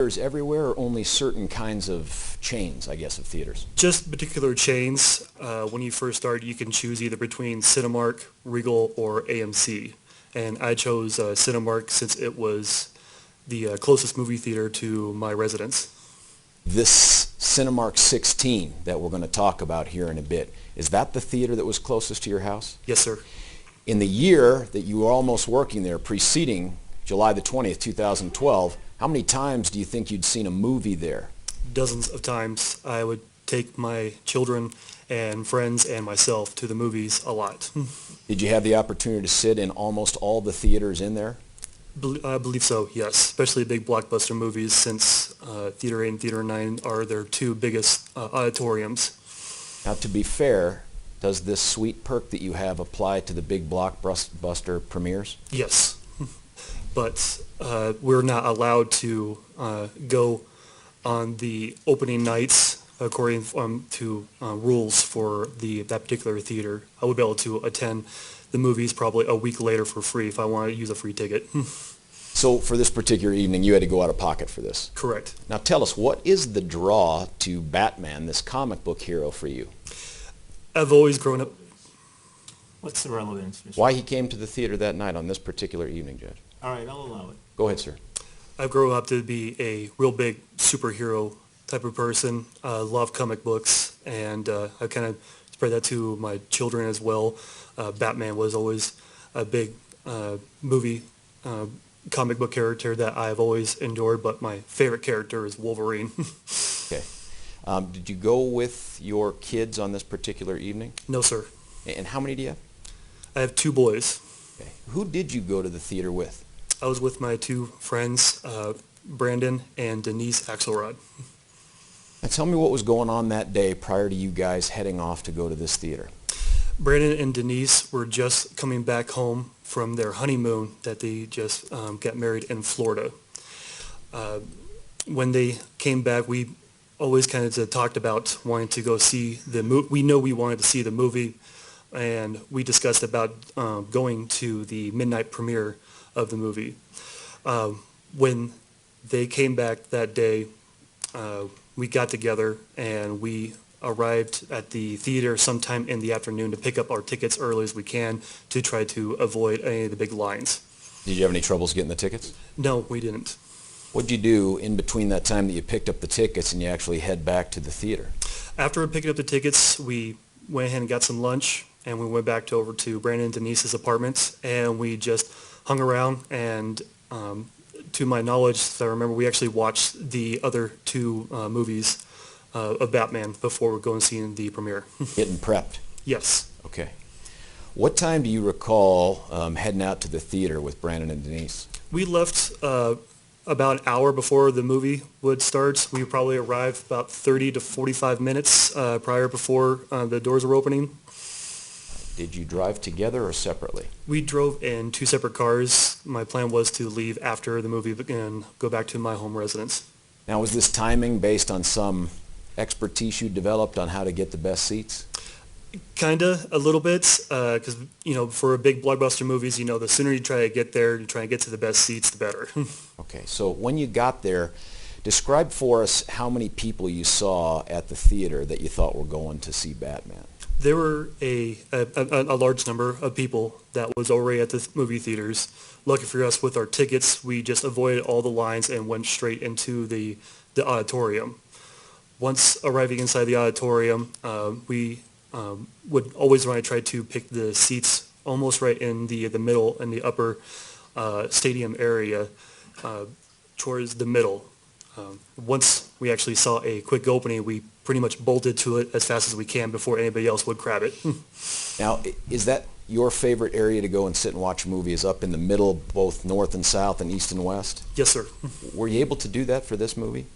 Theaters everywhere or only certain kinds of chains, I guess, of theaters? Just particular chains. When you first start, you can choose either between Cinemark, Regal, or AMC. And I chose Cinemark since it was the closest movie theater to my residence. This Cinemark 16 that we're going to talk about here in a bit, is that the theater that was closest to your house? Yes, sir. In the year that you were almost working there, preceding July the 20th, 2012, how many times do you think you'd seen a movie there? Dozens of times. I would take my children and friends and myself to the movies a lot. Did you have the opportunity to sit in almost all the theaters in there? I believe so, yes. Especially big blockbuster movies, since Theater 8 and Theater 9 are their two biggest auditoriums. Now, to be fair, does this sweet perk that you have apply to the big blockbuster premieres? Yes, but we're not allowed to go on the opening nights according to rules for that particular theater. I would be able to attend the movies probably a week later for free if I wanted to use a free ticket. So for this particular evening, you had to go out of pocket for this? Correct. Now tell us, what is the draw to Batman, this comic book hero, for you? I've always grown up. What's the relevance, Mr. Why he came to the theater that night on this particular evening, Judge? All right, I'll allow it. Go ahead, sir. I've grown up to be a real big superhero type of person. Love comic books, and I kind of spread that to my children as well. Batman was always a big movie comic book character that I've always enjoyed, but my favorite character is Wolverine. Okay. Did you go with your kids on this particular evening? No, sir. And how many do you have? I have two boys. Okay. Who did you go to the theater with? I was with my two friends, Brandon and Denise Axelrod. Now tell me what was going on that day prior to you guys heading off to go to this theater. Brandon and Denise were just coming back home from their honeymoon that they just got married in Florida. When they came back, we always kind of talked about wanting to go see the movie. We know we wanted to see the movie, and we discussed about going to the midnight premiere of the movie. When they came back that day, we got together and we arrived at the theater sometime in the afternoon to pick up our tickets early as we can to try to avoid any of the big lines. Did you have any troubles getting the tickets? No, we didn't. What did you do in between that time that you picked up the tickets and you actually head back to the theater? After picking up the tickets, we went ahead and got some lunch, and we went back over to Brandon and Denise's apartments, and we just hung around, and to my knowledge, I remember we actually watched the other two movies of Batman before we go and see the premiere. Getting prepped? Yes. Okay. What time do you recall heading out to the theater with Brandon and Denise? We left about an hour before the movie would start. We probably arrived about 30 to 45 minutes prior before the doors were opening. Did you drive together or separately? We drove in two separate cars. My plan was to leave after the movie and go back to my home residence. Now, was this timing based on some expertise you developed on how to get the best seats? Kinda, a little bit, because, for big blockbuster movies, the sooner you try to get there, you try to get to the best seats, the better. Okay, so when you got there, describe for us how many people you saw at the theater that you thought were going to see Batman. There were a large number of people that was already at the movie theaters. Lucky for us, with our tickets, we just avoided all the lines and went straight into the auditorium. Once arriving inside the auditorium, we would always want to try to pick the seats almost right in the middle, in the upper stadium area, towards the middle. Once we actually saw a quick opening, we pretty much bolted to it as fast as we can before anybody else would grab it. Now, is that your favorite area to go and sit and watch a movie, is up in the middle, both north and south and east and west? Yes, sir. Were you able to do that for this movie?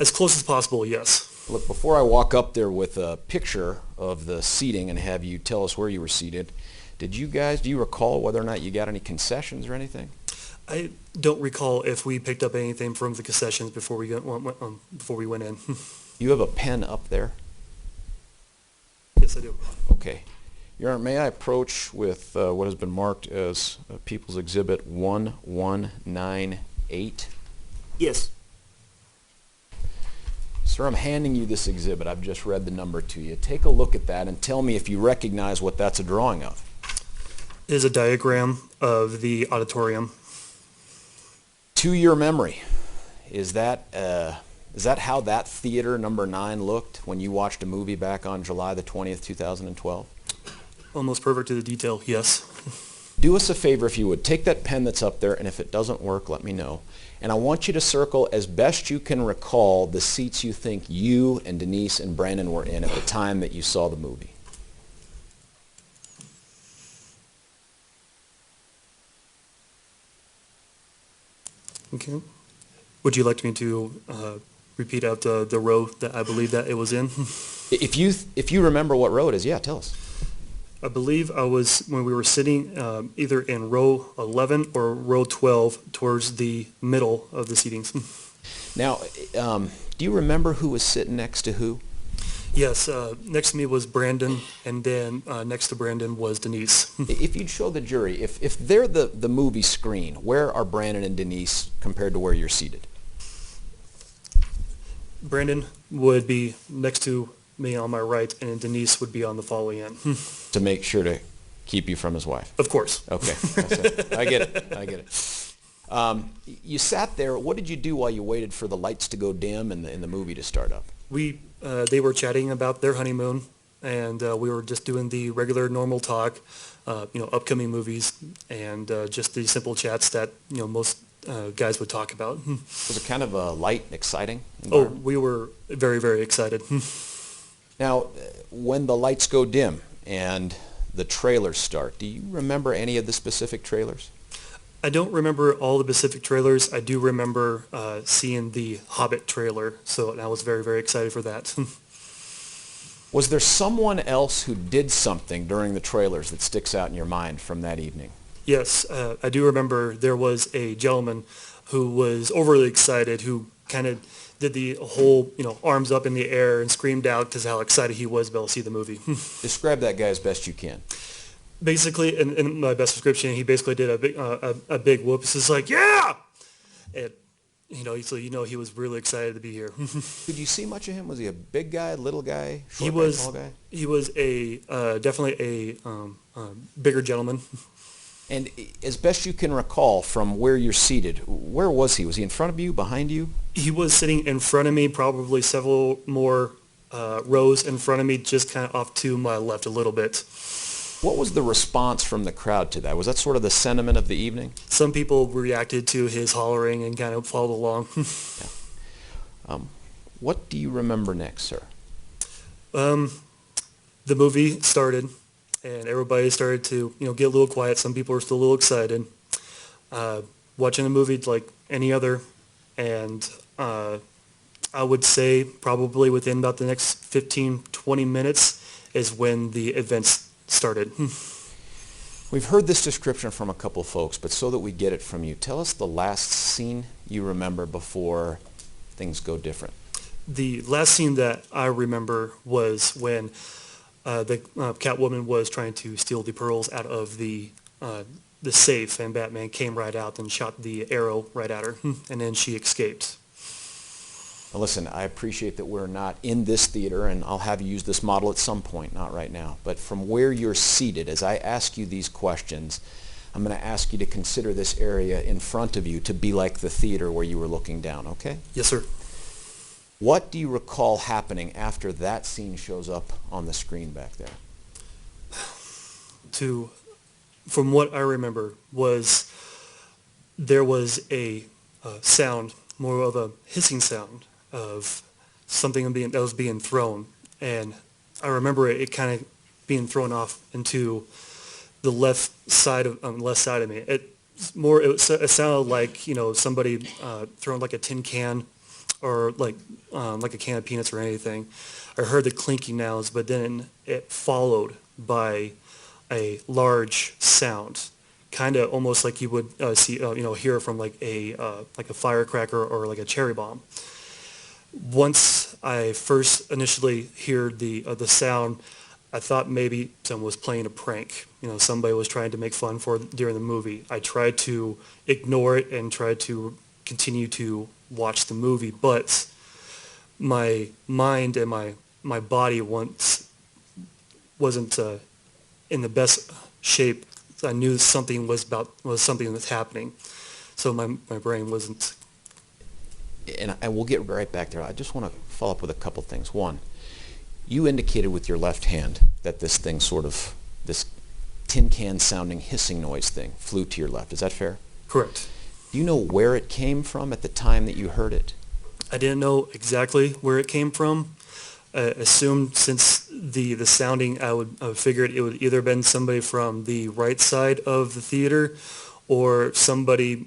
As close as possible, yes. Look, before I walk up there with a picture of the seating and have you tell us where you were seated, do you recall whether or not you got any concessions or anything? I don't recall if we picked up anything from the concessions before we went in. You have a pen up there? Yes, I do. Okay. Your Honor, may I approach with what has been marked as People's Exhibit 1198? Yes. Sir, I'm handing you this exhibit. I've just read the number to you. Take a look at that and tell me if you recognize what that's a drawing of. It is a diagram of the auditorium. To your memory, is that how that theater number 9 looked when you watched a movie back on July the 20th, 2012? Almost perfect to the detail, yes. Do us a favor if you would. Take that pen that's up there, and if it doesn't work, let me know. And I want you to circle, as best you can recall, the seats you think you and Denise and Brandon were in at the time that you saw the movie. Okay. Would you like me to repeat out the row that I believe that it was in? If you remember what row it is, yeah, tell us. I believe I was, when we were sitting either in row 11 or row 12 towards the middle of the seatings. Now, do you remember who was sitting next to who? Yes, next to me was Brandon, and then next to Brandon was Denise. If you'd show the jury, if they're the movie screen, where are Brandon and Denise compared to where you're seated? Brandon would be next to me on my right, and Denise would be on the following end. To make sure to keep you from his wife. Of course. Okay, that's it. I get it. You sat there. What did you do while you waited for the lights to go dim and the movie to start up? They were chatting about their honeymoon, and we were just doing the regular normal talk, upcoming movies, and just the simple chats that most guys would talk about. Was it kind of a light, exciting Oh, environment? we were very, very excited. Now, when the lights go dim and the trailers start, do you remember any of the specific trailers? I don't remember all the specific trailers. I do remember seeing the Hobbit trailer, so I was very, very excited for that. Was there someone else who did something during the trailers that sticks out in your mind from that evening? Yes, I do remember there was a gentleman who was overly excited, who kind of did the whole, arms up in the air and screamed out because how excited he was to be able to see the movie. Describe that guy as best you can. Basically, in my best description, he basically did a big whoop. It's just like, yeah! And, so he was really excited to be here. Did you see much of him? Was he a big guy, little guy, short guy, was tall guy? He was definitely a bigger gentleman. And as best you can recall from where you're seated, where was he? Was he in front of you, behind you? He was sitting in front of me, probably several more rows in front of me, just kind of off to my left a little bit. What was the response from the crowd to that? Was that sort of the sentiment of the evening? Some people reacted to his hollering and kind of followed along. What do you remember next, sir? The movie started, and everybody started to, get a little quiet. Some people were still a little excited. Watching the movie like any other, and I would say probably within about the next 15, 20 minutes is when the events started. We've heard this description from a couple folks, but so that we get it from you, tell us the last scene you remember before things go different. The last scene that I remember was when the Catwoman was trying to steal the pearls out of the safe, and Batman came right out and shot the arrow right at her, and then she escaped. Now listen, I appreciate that we're not in this theater, and I'll have you use this model at some point, not right now. But from where you're seated, as I ask you these questions, I'm going to ask you to consider this area in front of you to be like the theater where you were looking down, okay? Yes, sir. What do you recall happening after that scene shows up on the screen back there? From what I remember, there was a sound, more of a hissing sound of something that was being thrown, and I remember it kind of being thrown off into the left side of me. It sounded like somebody throwing like a tin can or like a can of peanuts or anything. I heard the clinking noise, but then it followed by a large sound, kind of almost like you would hear from like a firecracker or like a cherry bomb. Once I first initially heard the sound, I thought maybe someone was playing a prank. Somebody was trying to make fun during the movie. I tried to ignore it and tried to continue to watch the movie, but my mind and my body wasn't in the best shape. I knew something was something that's happening, so my brain wasn't. And we'll get right back there. I just want to follow up with a couple things. One, you indicated with your left hand that this thing this tin can sounding hissing noise thing flew to your left. Is that fair? Correct. Do you know where it came from at the time that you heard it? I didn't know exactly where it came from. I assumed since the sounding, I would figure it would either been somebody from the right side of the theater, or somebody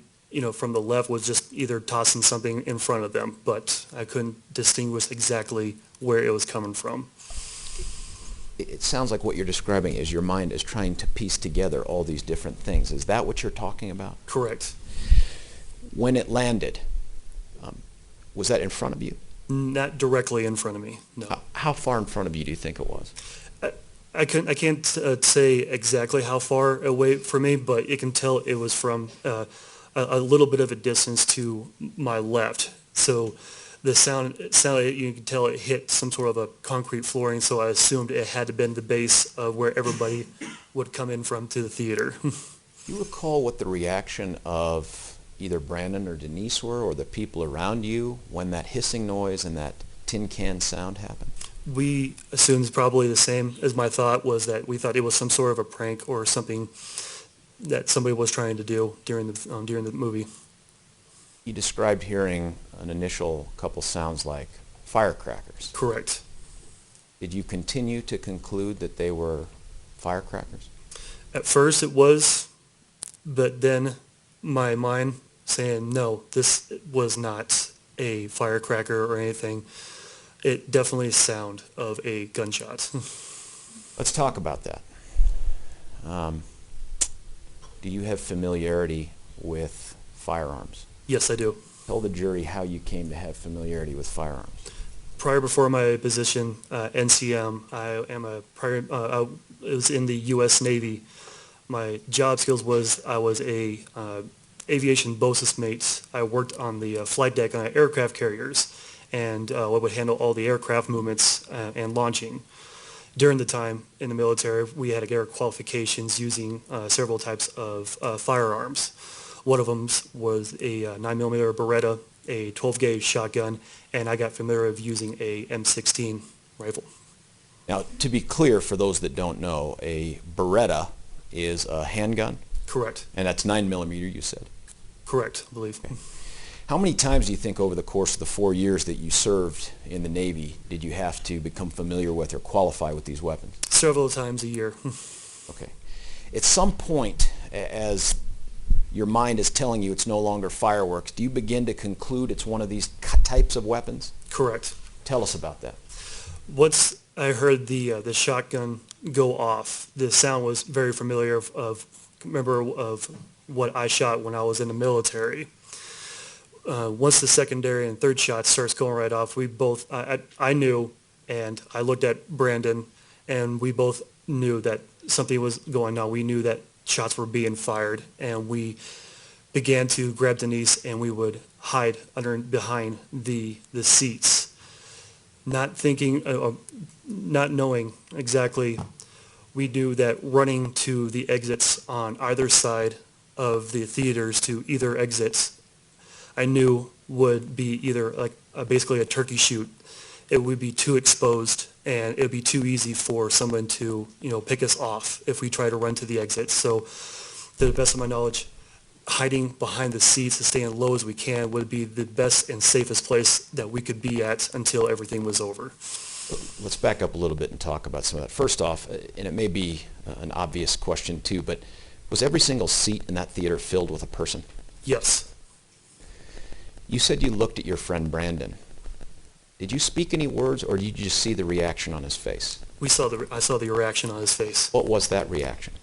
from the left was just either tossing something in front of them. But I couldn't distinguish exactly where it was coming from. It sounds like what you're describing is your mind is trying to piece together all these different things. Is that what you're talking about? Correct. When it landed, was that in front of you? Not directly in front of me, no. How far in front of you do you think it was? I can't say exactly how far away from me, but you can tell it was from a little bit of a distance to my left. So the sound, you can tell it hit some sort of a concrete flooring, so I assumed it had to been the base of where everybody would come in from to the theater. Do you recall what the reaction of either Brandon or Denise were, or the people around you, when that hissing noise and that tin can sound happened? We assumed probably the same as my thought was, that we thought it was some sort of a prank or something that somebody was trying to do during the movie. You described hearing an initial couple sounds like firecrackers. Correct. Did you continue to conclude that they were firecrackers? At first it was, but then my mind saying, no, this was not a firecracker or anything. It definitely sound of a gunshot. Let's talk about that. Do you have familiarity with firearms? Yes, I do. Tell the jury how you came to have familiarity with firearms. Before my position, NCM, I was in the U.S. Navy. My job skills was I was a aviation BOSIS mate. I worked on the flight deck on aircraft carriers, and I would handle all the aircraft movements and launching. During the time in the military, we had air qualifications using several types of firearms. One of them was a 9mm Beretta, a 12-gauge shotgun, and I got familiar with using a M16 rifle. Now, to be clear, for those that don't know, a Beretta is a handgun? Correct. And that's 9mm, you said? Correct, I believe. Okay. How many times do you think over the course of the 4 years that you served in the Navy did you have to become familiar with or qualify with these weapons? Several times a year. Okay. At some point, as your mind is telling you it's no longer fireworks, do you begin to conclude it's one of these types of weapons? Correct. Tell us about that. Once I heard the shotgun go off, the sound was very familiar of what I shot when I was in the military. Once the secondary and third shot starts going right off, I knew, and I looked at Brandon, and we both knew that something was going on. We knew that shots were being fired, and we began to grab Denise, and we would hide behind the seats, not knowing exactly. We knew that running to the exits on either side of the theaters to either exits, I knew would be either basically a turkey shoot. It would be too exposed, and it would be too easy for someone to pick us off if we try to run to the exits. So, to the best of my knowledge, hiding behind the seats and staying low as we can would be the best and safest place that we could be at until everything was over. Let's back up a little bit and talk about some of that. First off, and it may be an obvious question too, but was every single seat in that theater filled with a person? Yes. You said you looked at your friend Brandon. Did you speak any words, or did you just see the reaction on his face? I saw the reaction on his face. What was that reaction?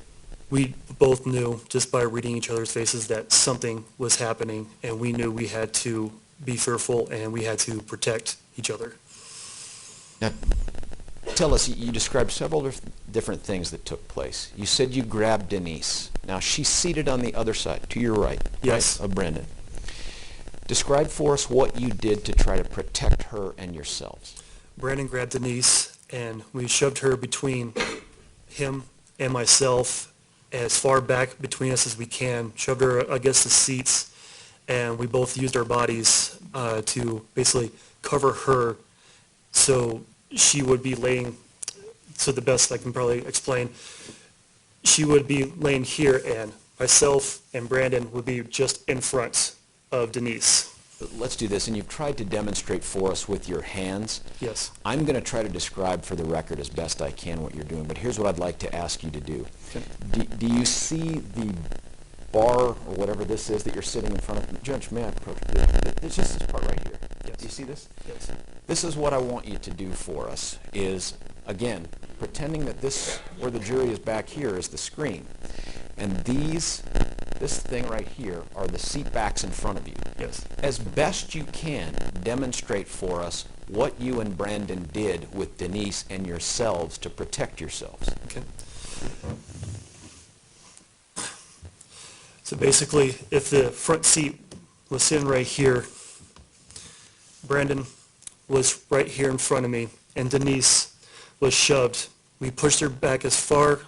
We both knew, just by reading each other's faces, that something was happening, and we knew we had to be fearful and we had to protect each other. Now, tell us, you described several different things that took place. You said you grabbed Denise. Now, she's seated on the other side, to your right, Yes. right, of Brandon. Describe for us what you did to try to protect her and yourselves. Brandon grabbed Denise, and we shoved her between him and myself as far back between us as we can, shoved her against the seats, and we both used our bodies to basically cover her so she would be laying, so the best I can probably explain, she would be laying here, and myself and Brandon would be just in front of Denise. Let's do this, and you've tried to demonstrate for us with your hands. Yes. I'm going to try to describe for the record as best I can what you're doing, but here's what I'd like to ask you to do. Okay. Do you see the bar or whatever this is that you're sitting in front of? Judge, may I approach? It's just this part right here. Yes. Do you see this? Yes. This is what I want you to do for us is, again, pretending that this, where the jury is back here, is the screen. And this thing right here are the seat backs in front of you. Yes. As best you can, demonstrate for us what you and Brandon did with Denise and yourselves to protect yourselves. Okay. So basically, if the front seat was sitting right here, Brandon was right here in front of me, and Denise was shoved. We pushed her back as far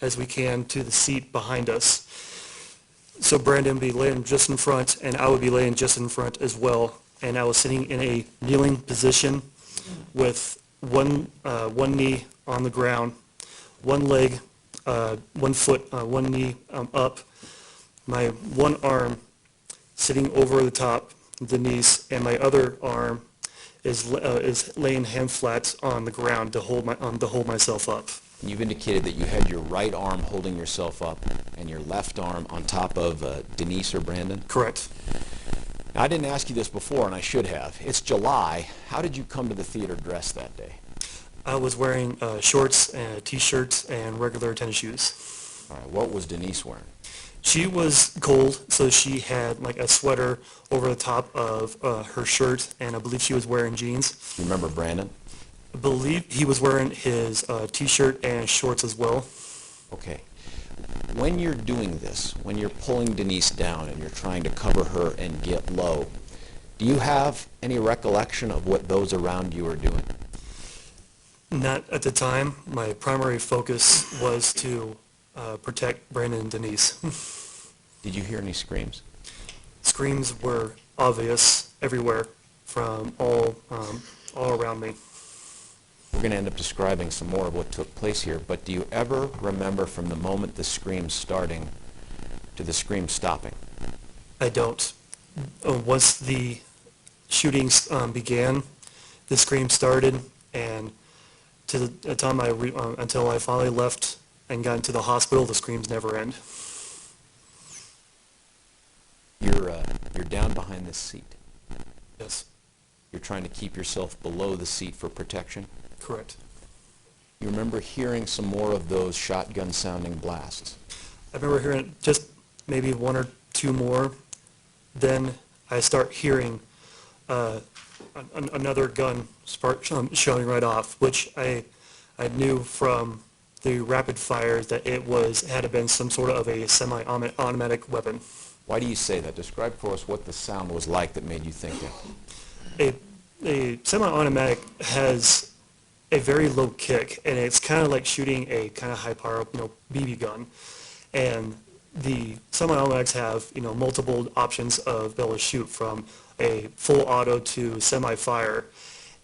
as we can to the seat behind us. So Brandon would be laying just in front, and I would be laying just in front as well. And I was sitting in a kneeling position with one knee on the ground, one leg, one foot, one knee up, my one arm sitting over the top of Denise, and my other arm is laying hand flat on the ground to hold myself up. You've indicated that you had your right arm holding yourself up and your left arm on top of Denise or Brandon? Correct. Now, I didn't ask you this before, and I should have. It's July. How did you come to the theater dressed that day? I was wearing shorts and a t-shirt and regular tennis shoes. All right, what was Denise wearing? She was cold, so she had like a sweater over the top of her shirt, and I believe she was wearing jeans. You remember Brandon? I believe he was wearing his t-shirt and shorts as well. Okay. When you're doing this, when you're pulling Denise down and you're trying to cover her and get low, do you have any recollection of what those around you are doing? Not at the time. My primary focus was to protect Brandon and Denise. Did you hear any screams? Screams were obvious everywhere from all around me. We're going to end up describing some more of what took place here, but do you ever remember from the moment the screams starting to the screams stopping? I don't. Once the shootings began, the scream started, and to the time until I finally left and got into the hospital, the screams never end. You're down behind this seat. Yes, You're trying to keep yourself below the seat for protection. correct. You remember hearing some more of those shotgun-sounding blasts. I remember hearing just maybe one or two more. Then I start hearing another gun showing right off, which I knew from the rapid fire that it had been some sort of a semi-automatic weapon. Why do you say that? Describe for us what the sound was like that made you think that. A semi-automatic has a very low kick, and it's kind of like shooting a kind of high-power, BB gun. And the semi-automatics have, multiple options of being able to shoot from a full auto to semi-fire.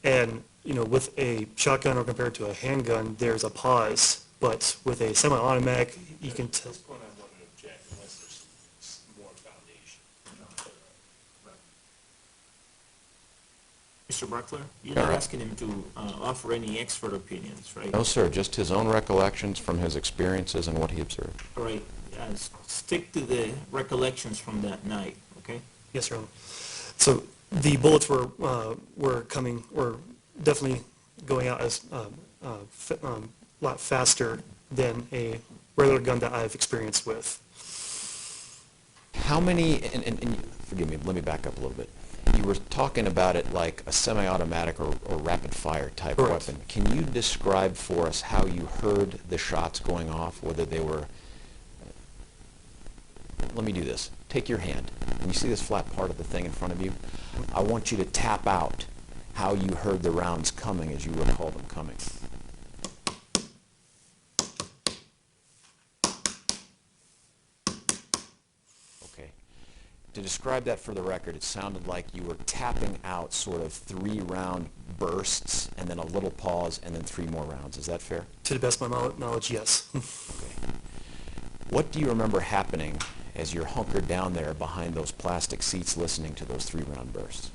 And, with a shotgun or compared to a handgun, there's a pause. But with a semi-automatic, you can tell. At this point, I wouldn't object unless there's more foundation. Mr. Buckler, you're All not right. asking him to offer any expert opinions, right? No, sir, just his own recollections from his experiences and what he observed. All right, stick to the recollections from that night, okay? Yes, Your Honor. So the bullets were definitely going out as a lot faster than a regular gun that I've experienced with. How many, and forgive me, let me back up a little bit. You were talking about it like a semi-automatic or rapid-fire type Correct. weapon. Can you describe for us how you heard the shots going off, whether they were... Let me do this. take your hand, and you see this flat part of the thing in front of you? I want you to tap out how you heard the rounds coming as you recall them coming. Okay. To describe that for the record, it sounded like you were tapping out sort of 3-round bursts, and then a little pause, and then 3 more rounds. Is that fair? To the best of my knowledge, yes. Okay. What do you remember happening as you're hunkered down there behind those plastic seats listening to those 3-round bursts?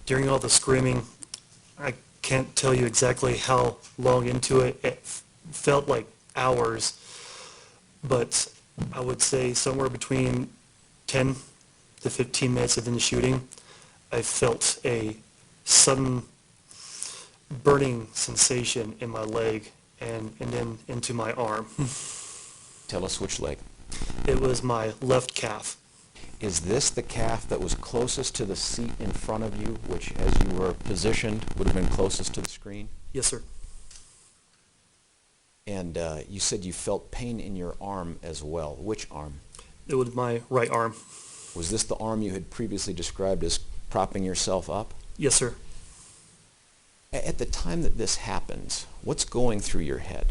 During all the screaming, I can't tell you exactly how long into it. It felt like hours, but I would say somewhere between 10 to 15 minutes within the shooting, I felt a sudden burning sensation in my leg and then into my arm. Tell us which leg. It was my left calf. Is this the calf that was closest to the seat in front of you, which as you were positioned would have been closest to the screen? Yes, sir. And you said you felt pain in your arm as well. Which arm? It was my right arm. Was this the arm you had previously described as propping yourself up? Yes, sir. At the time that this happens, what's going through your head?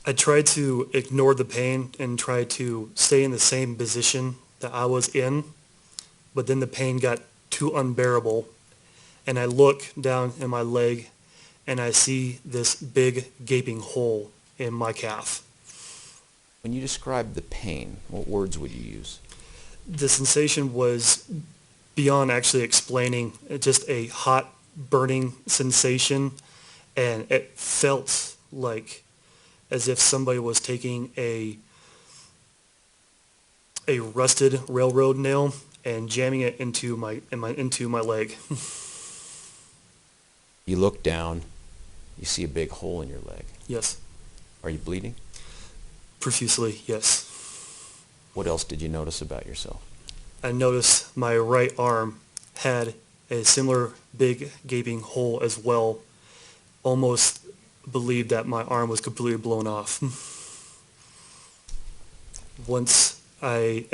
I tried to ignore the pain and try to stay in the same position that I was in, but then the pain got too unbearable, and I look down in my leg and I see this big gaping hole in my calf. When you describe the pain, what words would you use? The sensation was beyond actually explaining. It's just a hot burning sensation, and it felt like as if somebody was taking a rusted railroad nail and jamming it into my leg. You look down, you see a big hole in your leg. Yes. Are you bleeding? Profusely, yes. What else did you notice about yourself? I noticed my right arm had a similar big gaping hole as well. Almost believed that my arm was completely blown off. Once I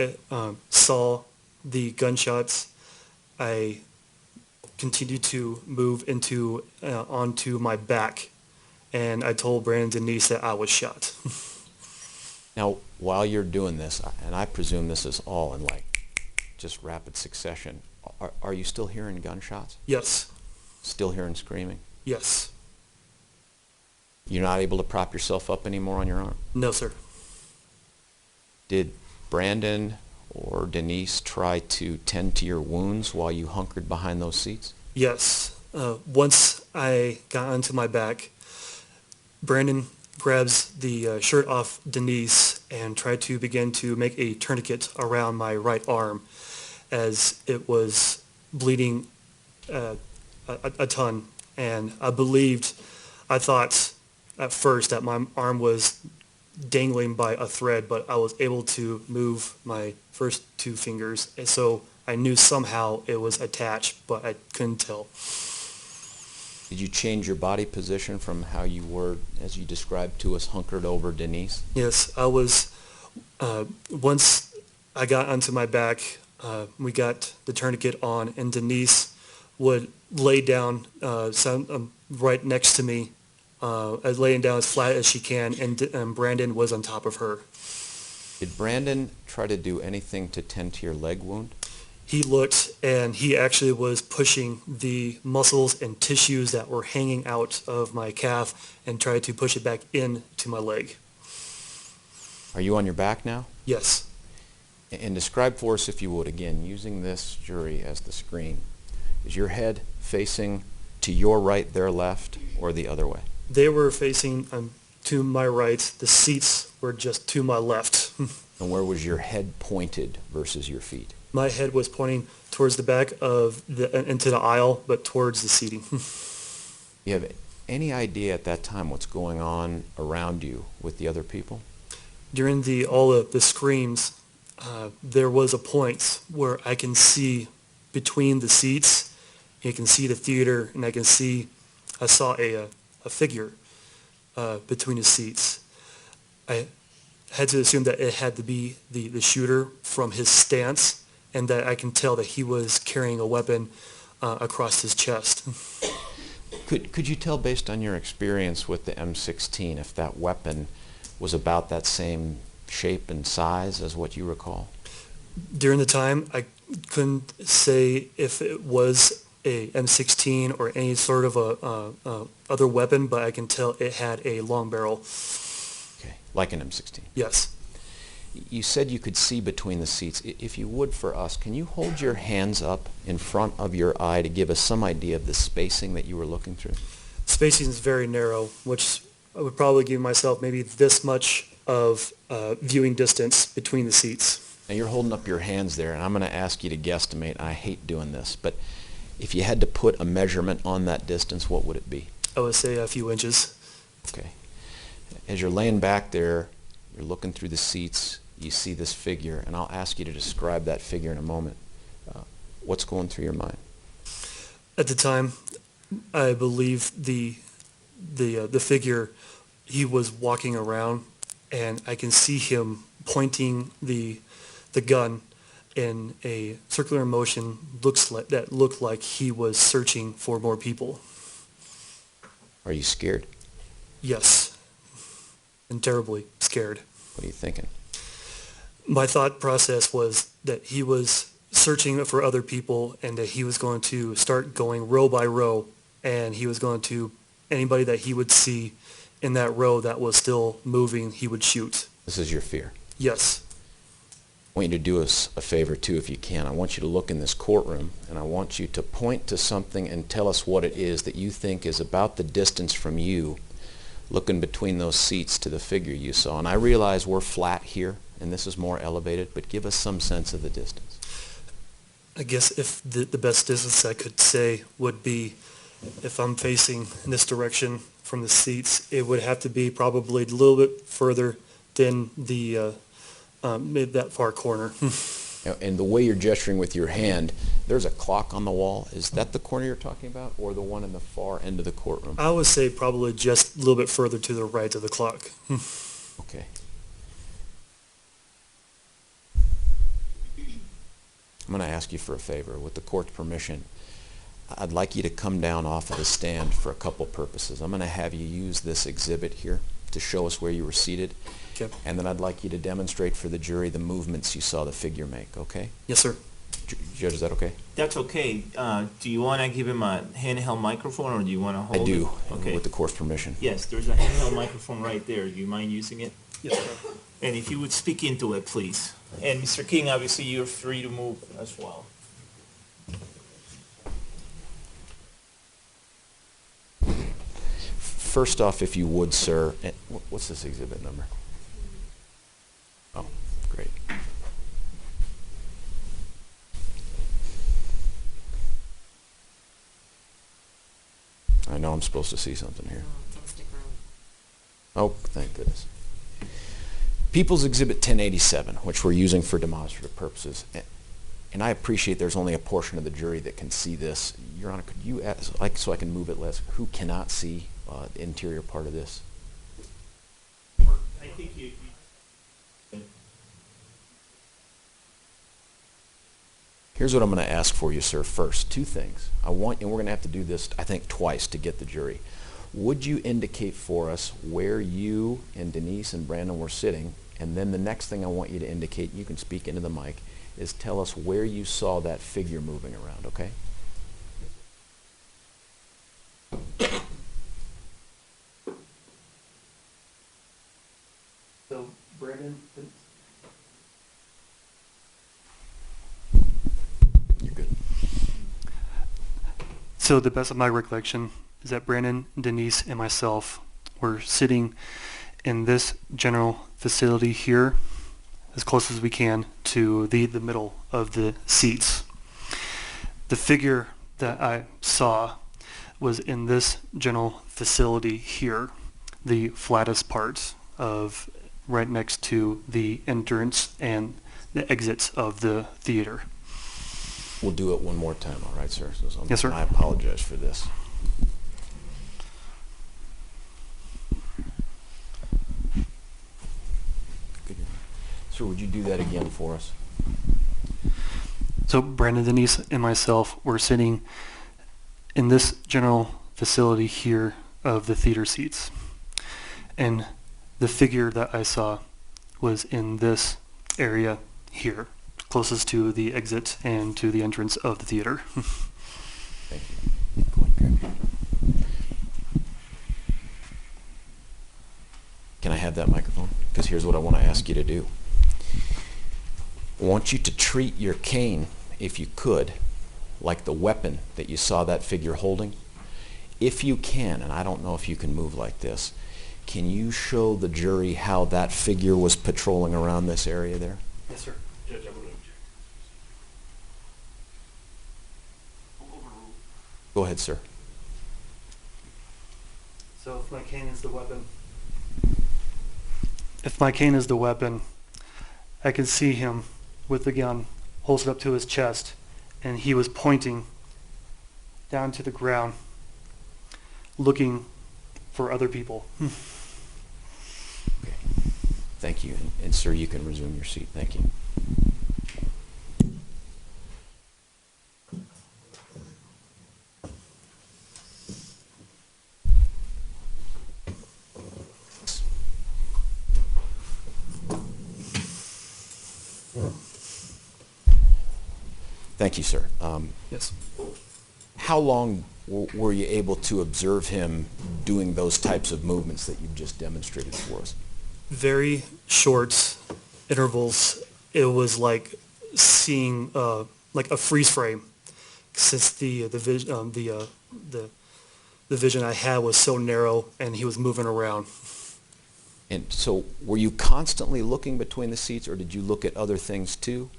saw the gunshots, I continued to move onto my back, and I told Brandon and Denise that I was shot. Now, while you're doing this, and I presume this is all in like just rapid succession, are you still hearing gunshots? Yes. Still hearing screaming? Yes. You're not able to prop yourself up anymore on your arm? No, sir. Did Brandon or Denise try to tend to your wounds while you hunkered behind those seats? Yes. Once I got onto my back, Brandon grabs the shirt off Denise and tried to begin to make a tourniquet around my right arm as it was bleeding a ton. And I thought at first that my arm was dangling by a thread, but I was able to move my first 2 fingers, and so I knew somehow it was attached, but I couldn't tell. Did you change your body position from how you were, as you described to us, hunkered over Denise? Yes, I was, once I got onto my back, we got the tourniquet on, and Denise would lay down right next to me, laying down as flat as she can, and Brandon was on top of her. Did Brandon try to do anything to tend to your leg wound? He looked, and he actually was pushing the muscles and tissues that were hanging out of my calf and tried to push it back into my leg. Are you on your back now? Yes. And describe for us, if you would, again, using this jury as the screen. Is your head facing to your right, their left, or the other way? They were facing to my right. The seats were just to my left. And where was your head pointed versus your feet? My head was pointing towards the back into the aisle, but towards the seating. You have any idea at that time what's going on around you with the other people? During all of the screams, there was a point where I can see between the seats. You can see the theater, and I saw a figure between the seats. had to assume that it had to be the shooter from his stance, and that I can tell that he was carrying a weapon across his chest. Could you tell, based on your experience with the M16, if that weapon was about that same shape and size as what you recall? During the time, I couldn't say if it was a M16 or any sort of a other weapon, but I can tell it had a long barrel. Okay, like an M16. Yes. You said you could see between the seats. If you would, for us, can you hold your hands up in front of your eye to give us some idea of the spacing that you were looking through? Spacing is very narrow, which I would probably give myself maybe this much of viewing distance between the seats. Now you're holding up your hands there, and I'm going to ask you to guesstimate. I hate doing this, but if you had to put a measurement on that distance, what would it be? I would say a few inches. Okay. As you're laying back there, you're looking through the seats, you see this figure, and I'll ask you to describe that figure in a moment. What's going through your mind? At the time, I believe the figure, he was walking around, and I can see him pointing the gun in a circular motion that looked like he was searching for more people. Are you scared? Yes, and terribly scared. What are you thinking? My thought process was that he was searching for other people, and that he was going to start going row by row, and he was going to, anybody that he would see in that row that was still moving, he would shoot. This is your fear. Yes. I want you to do us a favor too, if you can. I want you to look in this courtroom, and I want you to point to something and tell us what it is that you think is about the distance from you, looking between those seats, to the figure you saw. And I realize we're flat here, and this is more elevated, but give us some sense of the distance. I guess if the best distance I could say would be, if I'm facing in this direction from the seats, it would have to be probably a little bit further than the mid that far corner. And the way you're gesturing with your hand, there's a clock on the wall. Is that the corner you're talking about, or the one in the far end of the courtroom? I would say probably just a little bit further to the right of the clock. Okay. I'm going to ask you for a favor. With the court's permission, I'd like you to come down off of the stand for a couple purposes. I'm going to have you use this exhibit here to show us where you were seated. Okay. And then I'd like you to demonstrate for the jury the movements you saw the figure make, okay? Yes, sir. Judge, is that okay? That's okay. Do you want to give him a handheld microphone, or do you want to hold I do, it? Okay. with the court's permission. Yes, there's a handheld microphone right there. Do you mind using it? Yes, sir. And if you would speak into it, please. And Mr. King, obviously, you're free to move as well. First off, if you would, sir, what's this exhibit number? Oh, great. I know I'm supposed to see something here. Oh, thank goodness. People's Exhibit 1087, which we're using for demonstrative purposes. And I appreciate there's only a portion of the jury that can see this. Your Honor, could you ask, like, so I can move it less, who cannot see the interior part of this? I think you Here's what I'm going to ask for you, sir, first. Two things. And we're going to have to do this, I think, twice to get the jury. Would you indicate for us where you and Denise and Brandon were sitting? And then the next thing I want you to indicate, you can speak into the mic, is tell us where you saw that figure moving around, okay? So, Brandon, You're good. so the best of my recollection is that Brandon, Denise, and myself were sitting in this general facility here, as close as we can to the middle of the seats. The figure that I saw was in this general facility here, the flattest part of right next to the entrance and the exits of the theater. We'll do it one more time, all right, sir? Yes, sir. I apologize for this. Sir, would you do that again for us? So Brandon, Denise, and myself were sitting in this general facility here of the theater seats. And the figure that I saw was in this area here, closest to the exit and to the entrance of the theater. Thank you. Go ahead and grab your... Can I have that microphone? Because here's what I want to ask you to do. I want you to treat your cane, if you could, like the weapon that you saw that figure holding. If you can, and I don't know if you can move like this, can you show the jury how that figure was patrolling around this area there? Yes, sir. Judge, I would object. Go ahead, sir. So if my cane is the weapon, I can see him with the gun holstered up to his chest, and he was pointing down to the ground, looking for other people. Okay. Thank you. And sir, you can resume your seat. Thank you. Thank you, sir. Yes. How long were you able to observe him doing those types of movements that you've just demonstrated for us? Very short intervals. It was like seeing like a freeze frame, since the vision I had was so narrow, and he was moving around. And so were you constantly looking between the seats, or did you look at other things too?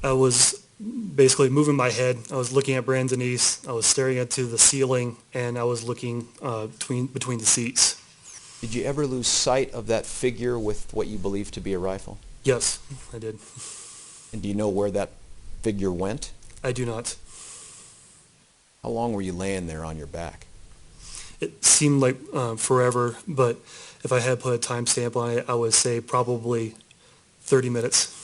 I was basically moving my head. I was looking at Brandon Denise. I was staring into the ceiling, and I was looking between the seats. Did you ever lose sight of that figure with what you believe to be a rifle? Yes, I did. And do you know where that figure went? I do not. How long were you laying there on your back? It seemed like forever, but if I had put a timestamp on it, I would say probably 30 minutes.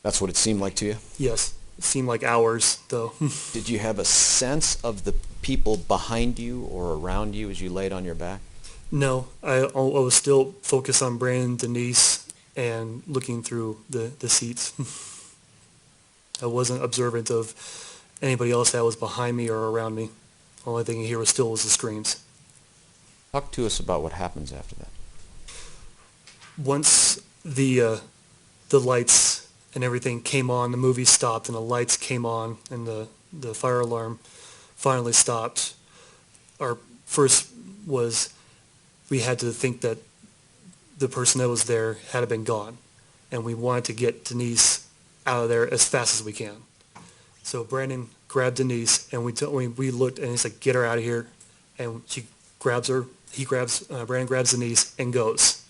That's what it seemed like to you? Yes, it seemed like hours, though. Did you have a sense of the people behind you or around you as you laid on your back? No, I was still focused on Brandon, Denise, and looking through the seats. I wasn't observant of anybody else that was behind me or around me. The only thing you hear was the screams. Talk to us about what happens after that. Once the lights and everything came on, the movie stopped, and the lights came on, and the fire alarm finally stopped. Our first was we had to think that the person that was there had been gone, and we wanted to get Denise out of there as fast as we can. So Brandon grabbed Denise, and we looked, and he's like, "Get her out of here!" And she grabs her. Brandon grabs Denise and goes,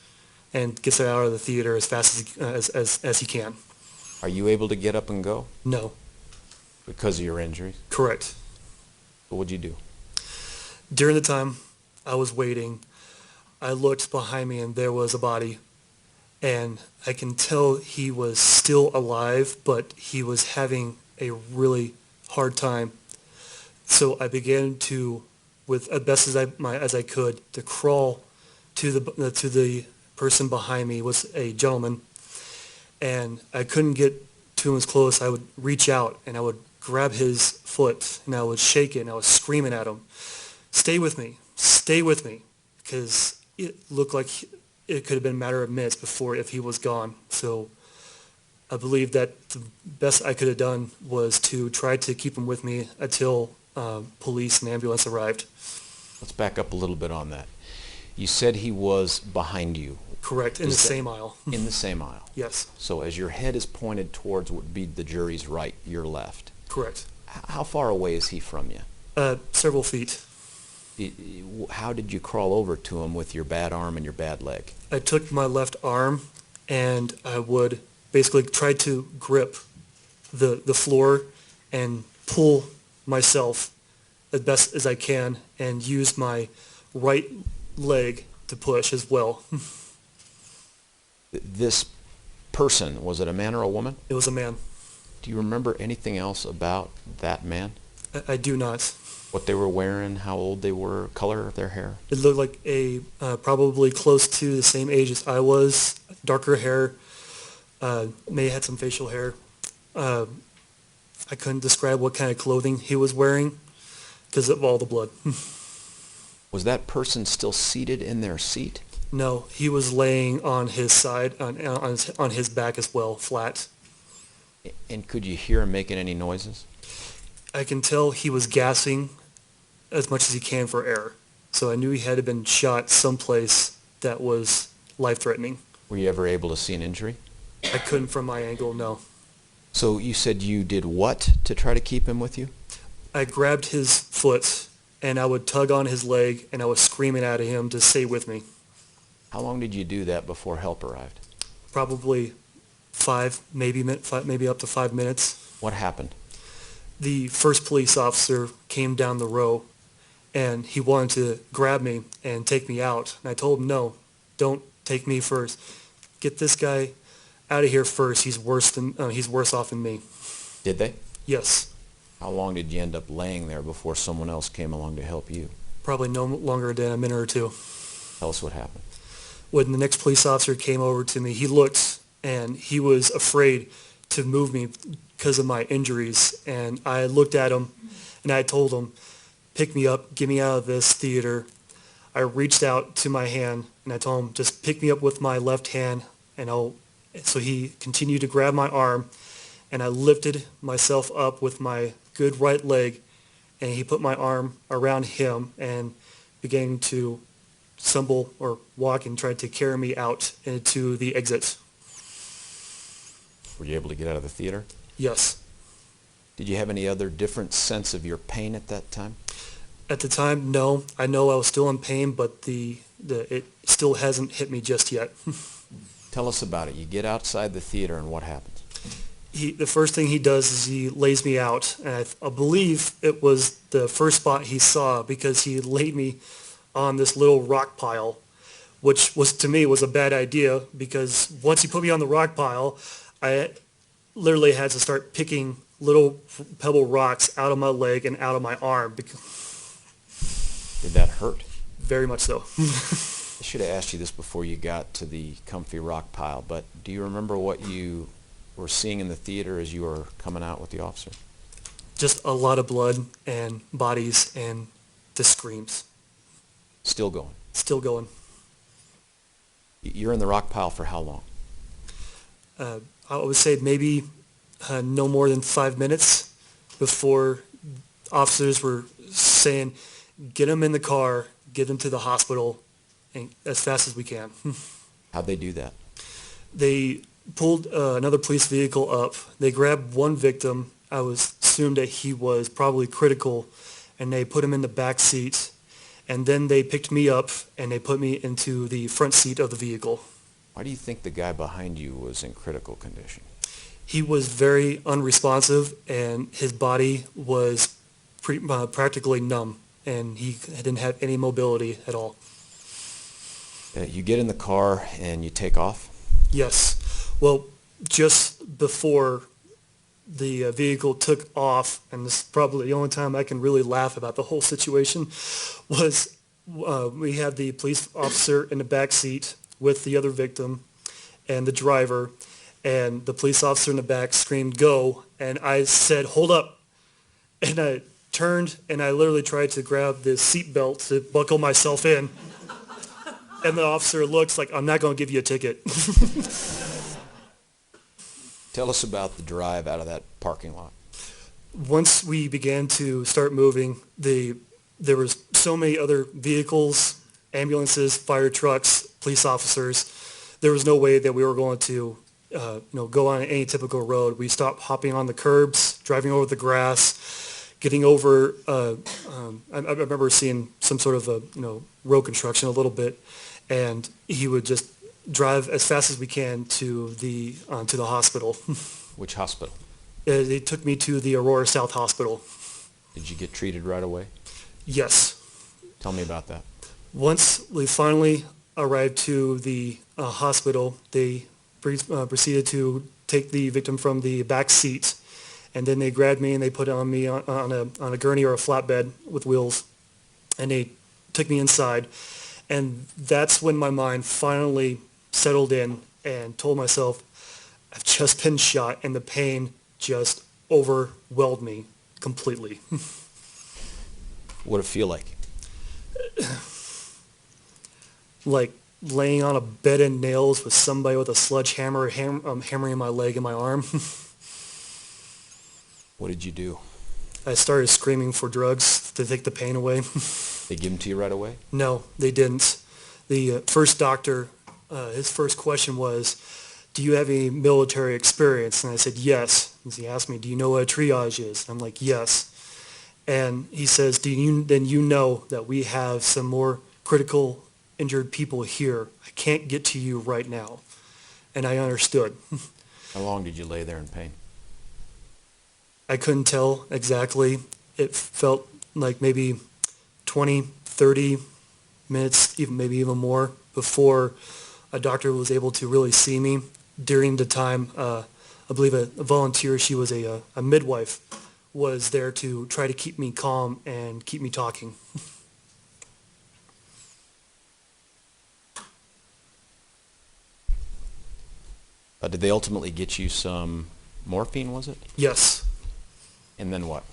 and gets her out of the theater as fast as he can. Are you able to get up and go No, because of your injuries? correct. What would you do? During the time I was waiting, I looked behind me, and there was a body, and I can tell he was still alive, but he was having a really hard time. So I began to, with as best as I could, to crawl to the person behind me. It was a gentleman, and I couldn't get to him as close. I would reach out, and I would grab his foot, and I would shake it, and I was screaming at him, stay with me, because it looked like it could have been a matter of minutes before if he was gone. So I believe that the best I could have done was to try to keep him with me until police and ambulance arrived. Let's back up a little bit on that. You said he was behind you. Correct, in the Is that- same aisle. In the same aisle. Yes, So as your head is pointed towards what would be the jury's right, your left, correct. how far away is he from you? Several feet. How did you crawl over to him with your bad arm and your bad leg? I took my left arm, and I would basically try to grip the floor and pull myself as best as I can, and use my right leg to push as well. This person, was it a man or a woman? It was a man. Do you remember anything else about that man? I do not. What they were wearing, how old they were, color of their hair? It looked like a probably close to the same age as I was, darker hair, may have had some facial hair. I couldn't describe what kind of clothing he was wearing because of all the blood. Was that person still seated in their seat? No, he was laying on his side, on his back as well, flat. And could you hear him making any noises? I can tell he was gasping as much as he can for air. So I knew he had been shot someplace that was life-threatening. Were you ever able to see an injury? I couldn't from my angle, no. So you said you did what to try to keep him with you? I grabbed his foot, and I would tug on his leg, and I was screaming at him to stay with me. How long did you do that before help arrived? Probably maybe up to 5 minutes. What happened? The first police officer came down the row, and he wanted to grab me and take me out. And I told him, no, don't take me first. Get this guy out of here first. He's worse off than me. Did they? Yes. How long did you end up laying there before someone else came along to help you? Probably no longer than a minute or two. Tell us what happened. When the next police officer came over to me, he looked, and he was afraid to move me because of my injuries. And I looked at him, and I told him, pick me up, get me out of this theater. I reached out to my hand, and I told him, just pick me up with my left hand, and so he continued to grab my arm, and I lifted myself up with my good right leg, and he put my arm around him and began to stumble or walk and tried to carry me out into the exit. Were you able to get out of the theater? Yes. Did you have any other different sense of your pain at that time? At the time, no. I know I was still in pain, but it still hasn't hit me just yet. Tell us about it. You get outside the theater and what happens? The first thing he does is he lays me out, and I believe it was the first spot he saw because he laid me on this little rock pile, which was to me was a bad idea because once he put me on the rock pile, I literally had to start picking little pebble rocks out of my leg and out of my arm. Did that hurt? Very much so. I should have asked you this before you got to the comfy rock pile, but do you remember what you were seeing in the theater as you were coming out with the officer? Just a lot of blood and bodies and the screams. Still going? Still going. You're in the rock pile for how long? I would say maybe no more than 5 minutes before officers were saying, get him in the car, get him to the hospital and as fast as we can. How'd they do that? They pulled another police vehicle up. They grabbed one victim. I was assumed that he was probably critical, and they put him in the back seat. And then they picked me up, and they put me into the front seat of the vehicle. Why do you think the guy behind you was in critical condition? He was very unresponsive, and his body was practically numb, and he didn't have any mobility at all. You get in the car and you take off? Yes. Well, just before the vehicle took off, and this is probably the only time I can really laugh about the whole situation, was we had the police officer in the back seat with the other victim and the driver, and the police officer in the back screamed, go, and I said, hold up, and I turned, and I literally tried to grab the seat belt to buckle myself in, and the officer looks like, I'm not going to give you a ticket. Tell us about the drive out of that parking lot. Once we began to start moving, there was so many other vehicles, ambulances, fire trucks, police officers. There was no way that we were going to go on any typical road. We stopped hopping on the curbs, driving over the grass, getting over. I remember seeing some sort of road construction a little bit, and he would just drive as fast as we can to the hospital. Which hospital? They took me to the Aurora South Hospital. Did you get treated right away? Yes. Tell me about that. Once we finally arrived to the hospital, they proceeded to take the victim from the back seat, and then they grabbed me and they put on me on a gurney or a flatbed with wheels, and they took me inside. And that's when my mind finally settled in and told myself, I've just been shot, and the pain just overwhelmed me completely. What did it feel like? Like laying on a bed of nails with somebody with a sledgehammer hammering my leg and my arm. What did you do? I started screaming for drugs to take the pain away. They give them to you right away? No, they didn't. The first doctor, his first question was, do you have any military experience? And I said, yes. And he asked me, do you know what a triage is? And I'm like, yes. And he says, then you know that we have some more critical injured people here. I can't get to you right now. And I understood. How long did you lay there in pain? I couldn't tell exactly. It felt like maybe 20, 30 minutes, maybe even more, before a doctor was able to really see me. During the time, I believe a volunteer, she was a midwife, was there to try to keep me calm and keep me talking. Did they ultimately get you some morphine, was it? Yes. And then what?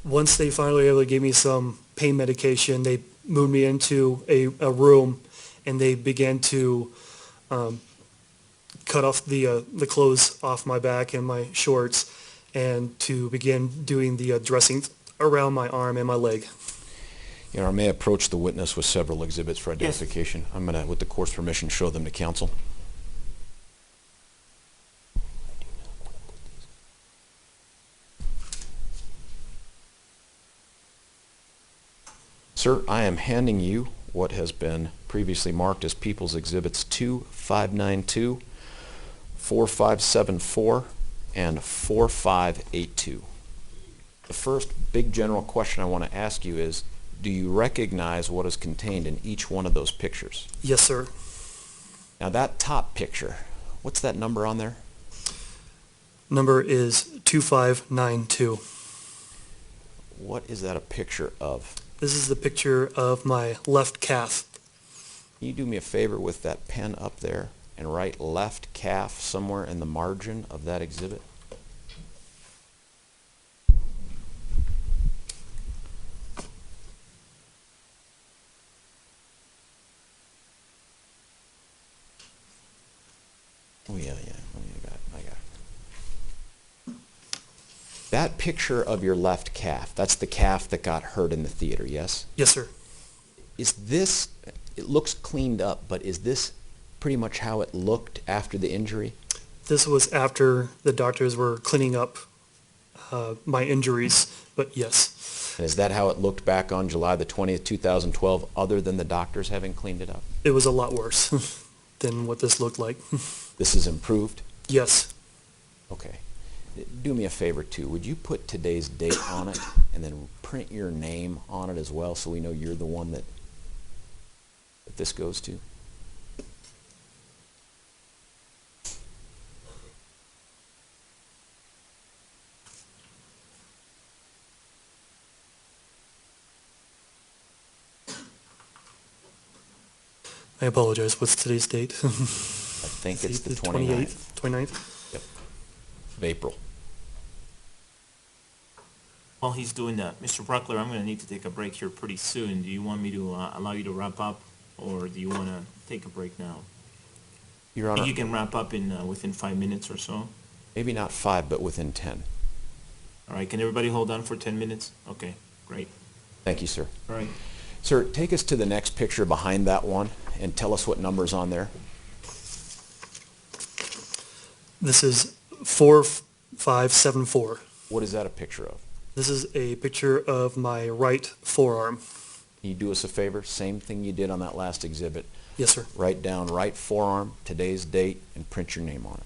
Once they finally were able to give me some pain medication, they moved me into a room, and they began to cut off the clothes off my back and my shorts, and to begin doing the dressing around my arm and my leg. You know, I may approach the witness with several exhibits for identification. Yes. I'm going to, with the court's permission, show them to counsel. Sir, I am handing you what has been previously marked as People's Exhibits 2592, 4574, and 4582. The first big general question I want to ask you is, do you recognize what is contained in each one of those pictures? Yes, sir. Now that top picture, what's that number on there? Number is 2592. What is that a picture of? This is the picture of my left calf. Can you do me a favor with that pen up there and write left calf somewhere in the margin of that exhibit? Oh yeah. Oh, I got it. That picture of your left calf, that's the calf that got hurt in the theater, yes? Yes, sir. Is this, it looks cleaned up, but is this pretty much how it looked after the injury? This was after the doctors were cleaning up my injuries, but yes. And is that how it looked back on July the 20th, 2012, other than the doctors having cleaned it up? It was a lot worse than what this looked like. This is improved? Yes. Okay. Do me a favor, too. Would you put today's date on it and then print your name on it as well so we know you're the one that this goes to? I apologize. What's today's date? I think it's the 29th. 29th? Yep. Of April. While he's doing that, Mr. Bruckler, I'm going to need to take a break here pretty soon. Do you want me to allow you to wrap up, or do you want to take a break now? Your Honor, You can wrap up in within 5 minutes or so. maybe not 5, but within 10. All right, can everybody hold on for 10 minutes? Okay, great. Thank you, sir. All right. Sir, take us to the next picture behind that one and tell us what number's on there. This is 4574. What is that a picture of? This is a picture of my right forearm. Can you do us a favor? Same thing you did on that last exhibit. Yes, sir. Write down right forearm, today's date, and print your name on it.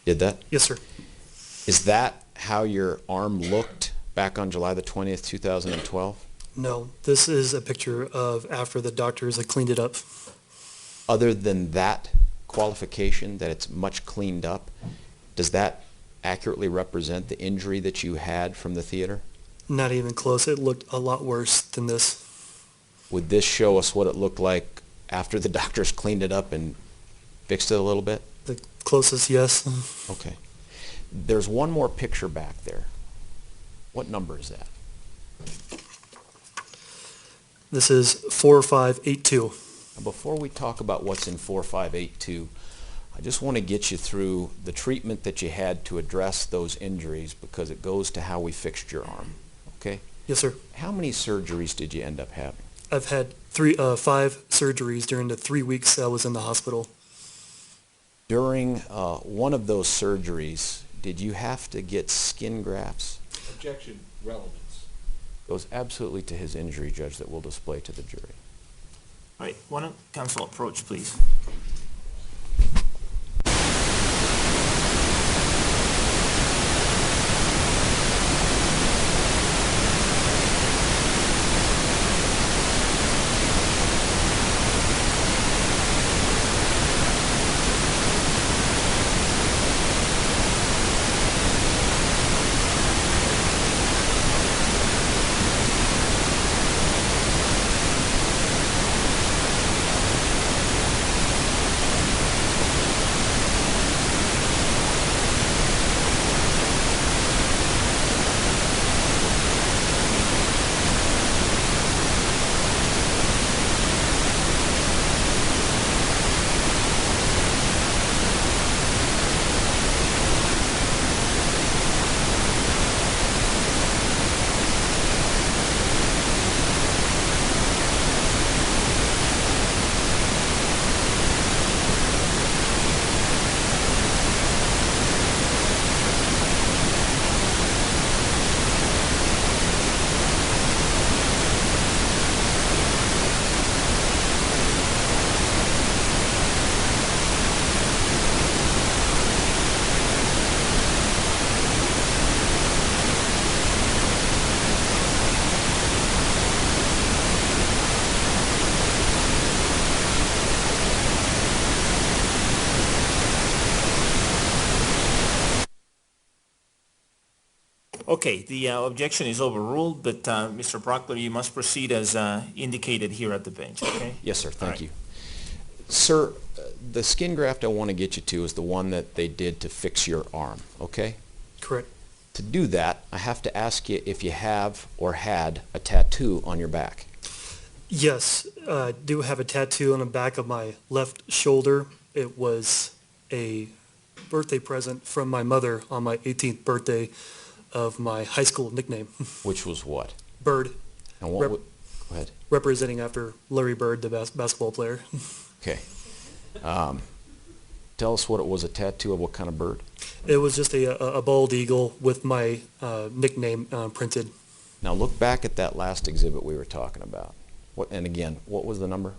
Did that? Yes, sir. Is that how your arm looked back on July the 20th, 2012? No, this is a picture of after the doctors had cleaned it up. Other than that qualification, that it's much cleaned up, does that accurately represent the injury that you had from the theater? Not even close. It looked a lot worse than this. Would this show us what it looked like after the doctors cleaned it up and fixed it a little bit? The closest, yes. Okay. There's one more picture back there. What number is that? This is 4582. Now, before we talk about what's in 4582, I just want to get you through the treatment that you had to address those injuries because it goes to how we fixed your arm. Okay? Yes, sir. How many surgeries did you end up having? I've had 5 surgeries during the 3 weeks I was in the hospital. During one of those surgeries, did you have to get skin grafts? Objection, relevance. Goes absolutely to his injury, Judge, that we'll display to the jury. All right, why don't counsel approach, please? Okay, the objection is overruled, but Mr. Brockler, you must proceed as indicated here at the bench, okay? Yes, sir. Thank right. you. Sir, the skin graft I want to get you to is the one that they did to fix your arm, okay? Correct. To do that, I have to ask you if you have or had a tattoo on your back. Yes, I do have a tattoo on the back of my left shoulder. It was a birthday present from my mother on my 18th birthday of my high school nickname, Which was what? Bird, And what Rep- would, go ahead. representing after Larry Bird, the basketball player. Okay. Tell us what it was, a tattoo of what kind of bird? It was just a bald eagle with my nickname printed. Now look back at that last exhibit we were talking about. What, and again, what was the number?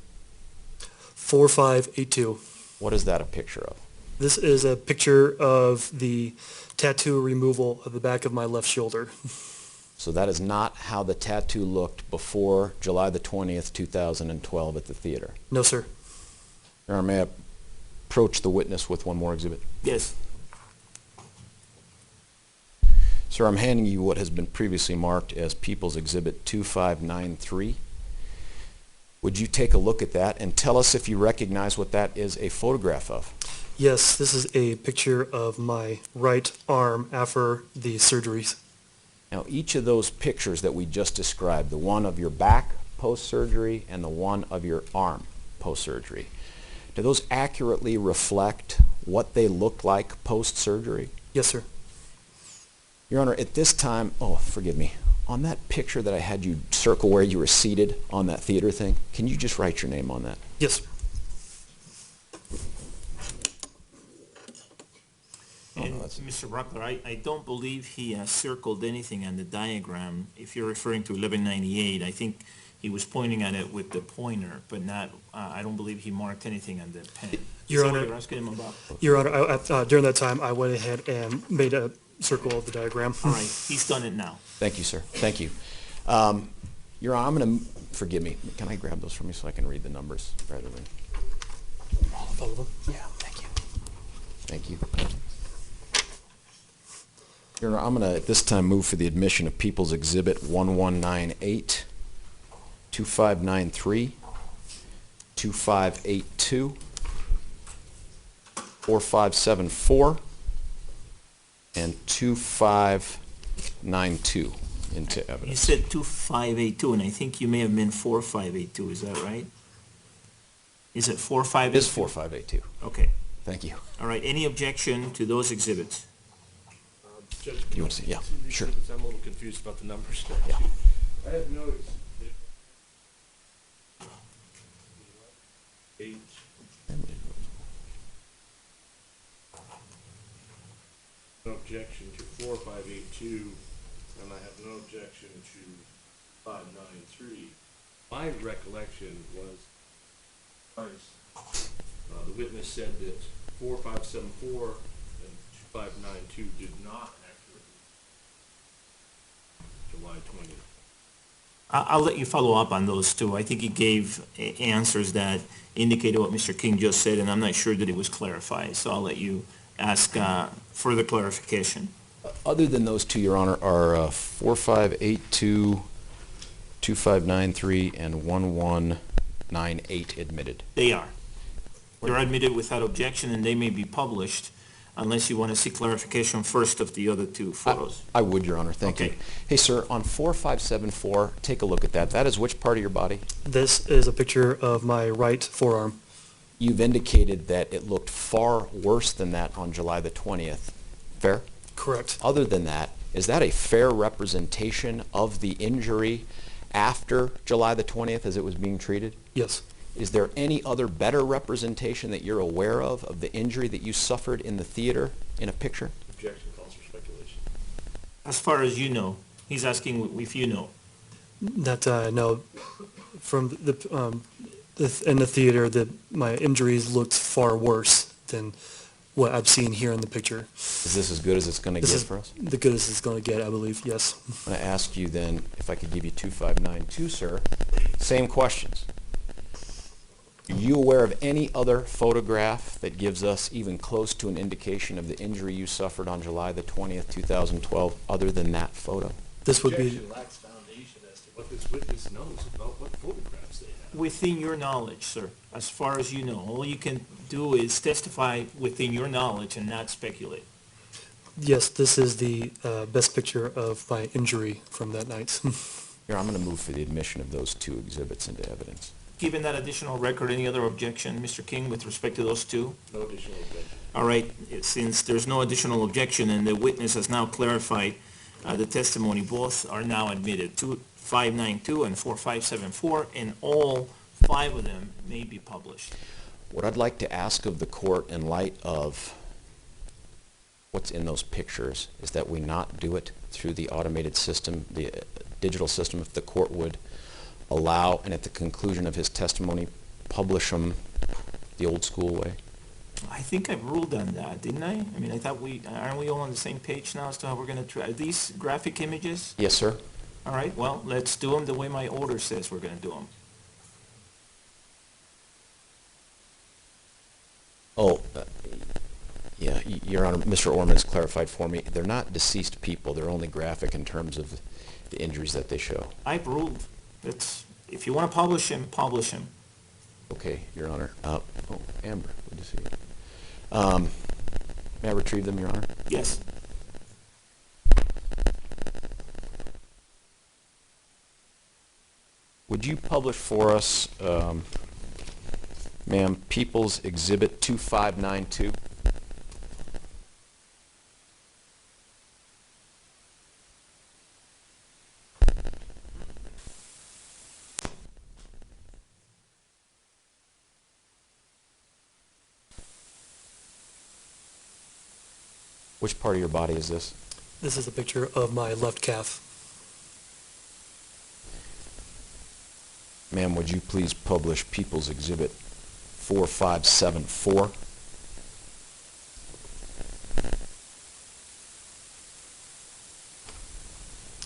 4582. What is that a picture of? This is a picture of the tattoo removal of the back of my left shoulder. So that is not how the tattoo looked before July the 20th, 2012 at the theater. No, sir. Your Honor, may I approach the witness with one more exhibit? Yes. Sir, I'm handing you what has been previously marked as People's Exhibit 2593. Would you take a look at that and tell us if you recognize what that is a photograph of? Yes, this is a picture of my right arm after the surgeries. Now, each of those pictures that we just described, the one of your back post-surgery and the one of your arm post-surgery, do those accurately reflect what they looked like post-surgery? Yes, sir. Your Honor, at this time, oh, forgive me, on that picture that I had you circle where you were seated on that theater thing, can you just write your name on that? Yes, sir. And no, that's- Mr. Brockler, I don't believe he circled anything on the diagram. If you're referring to 1198, I think he was pointing at it with the pointer, but not, I don't believe he marked anything on the pen. Your Is that what Honor, you're asking him about? Your Honor, during that time, I went ahead and made a circle of the diagram. All right, he's done it now. Thank you, sir. Thank you. Your Honor, I'm going to, forgive me, can I grab those from you so I can read the numbers rather than? All of them? Yeah, thank you. Thank you. Your Honor, I'm going to at this time move for the admission of People's Exhibit 1198, 2593, 2582, 4574, and 2592 into You evidence. said 2582, and I think you may have meant 4582, is that right? Is it It 4582? is 4582. Okay, Thank you. all right, any objection to those exhibits? Judge, You want to see? Yeah, these sure. exhibits, I'm a little confused about the numbers. Yeah. I have noticed that eight, no objection to 4582, and I have no objection to 593. My recollection was, the witness said that 4574 and 2592 did not accurately July 20th. I'll let you follow up on those two. I think he gave answers that indicated what Mr. King just said, and I'm not sure that it was clarified, so I'll let you ask further clarification. Other than those two, Your Honor, are 4582, 2593, and 1198 admitted. They are. They're admitted without objection, and they may be published unless you want to see clarification first of the other two photos. I would, Your Honor. Thank you. Okay. Hey, sir, on 4574, take a look at that. That is which part of your body? This is a picture of my right forearm. You've indicated that it looked far worse than that on July the 20th. Fair? Correct. Other than that, is that a fair representation of the injury after July the 20th as it was being treated? Yes. Is there any other better representation that you're aware of the injury that you suffered in the theater in a picture? Objection calls for speculation. As far as you know, he's asking if you know. That no, from in the theater, that my injuries looked far worse than what I've seen here in the picture. Is this as good as it's going to This get is for us? the good as it's going to get, I believe. Yes. I'm going to ask you then if I could give you 2592, sir. Same questions. Are you aware of any other photograph that gives us even close to an indication of the injury you suffered on July the 20th, 2012, other than that photo? This would be Objection lacks foundation as to what this witness knows about what photographs they have. Within your knowledge, sir, as far as you know, all you can do is testify within your knowledge and not speculate. yes. This is the best picture of my injury from that night. Here, I'm going to move for the admission of those two exhibits into evidence. Given that additional record, any other objection, Mr. King, with respect to those two? No additional objection. All right, since there's no additional objection and the witness has now clarified the testimony, both are now admitted, 592 and 4574, and all five of them may be published. What I'd like to ask of the court in light of what's in those pictures is that we not do it through the automated system, the digital system, if the court would allow, and at the conclusion of his testimony, publish them the old school way. I think I ruled on that, didn't I? I mean, I thought aren't we all on the same page now as to how we're going to try? Are these graphic images? Yes, sir. All right, well, let's do them the way my order says we're going to do them. Oh, yeah, Your Honor, Mr. Orman has clarified for me. They're not deceased people. They're only graphic in terms of the injuries that they show. I've ruled. If you want to publish him, publish him. Okay, Your Honor. Oh, Amber, good to see you. May I retrieve them, Your Honor? Yes. Would you publish for us, ma'am, People's Exhibit 2592? Which part of your body is this? This is a picture of my left calf. Ma'am, would you please publish People's Exhibit 4574.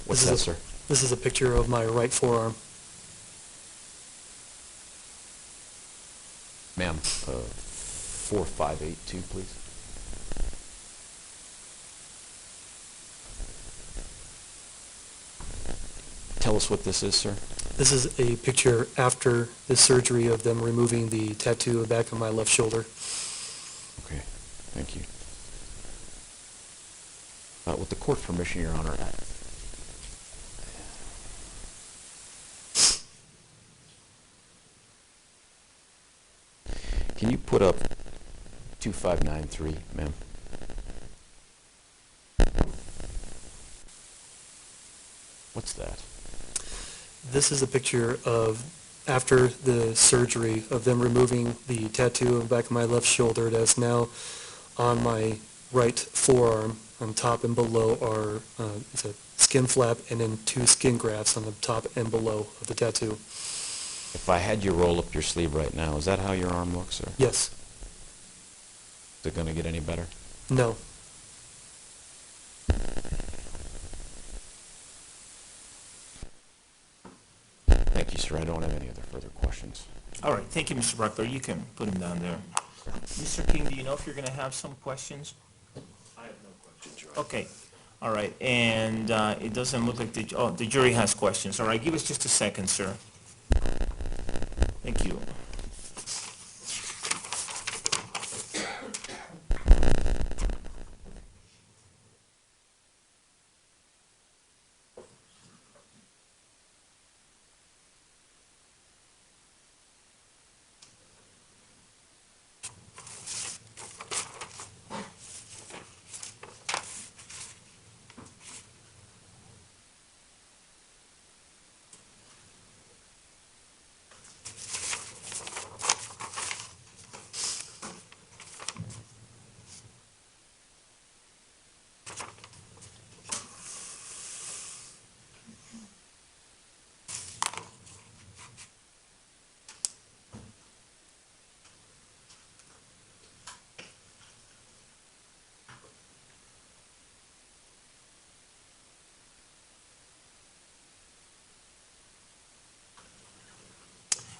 What's that, sir? This is a picture of my right forearm. Ma'am, 4582, please. Tell us what this is, sir. This is a picture after the surgery of them removing the tattoo on the back of my left shoulder. Okay, thank you. With the court permission, Your Honor, can you put up 2593, ma'am? What's that? This is a picture of after the surgery of them removing the tattoo on the back of my left shoulder that's now on my right forearm. On top and below are it's a skin flap and then 2 skin grafts on the top and below of the tattoo. If I had you roll up your sleeve right now, is that how your arm looks, sir? Yes. Is it going to get any better? No. Thank you, sir. I don't have any other further questions. All right, thank you, Mr. Bruckler. You can put him down there. Mr. King, do you know if you're going to have some questions? I have no questions, Your Honor. Okay, all right, and it doesn't look like the jury has questions. All right, give us just a second, sir. Thank you.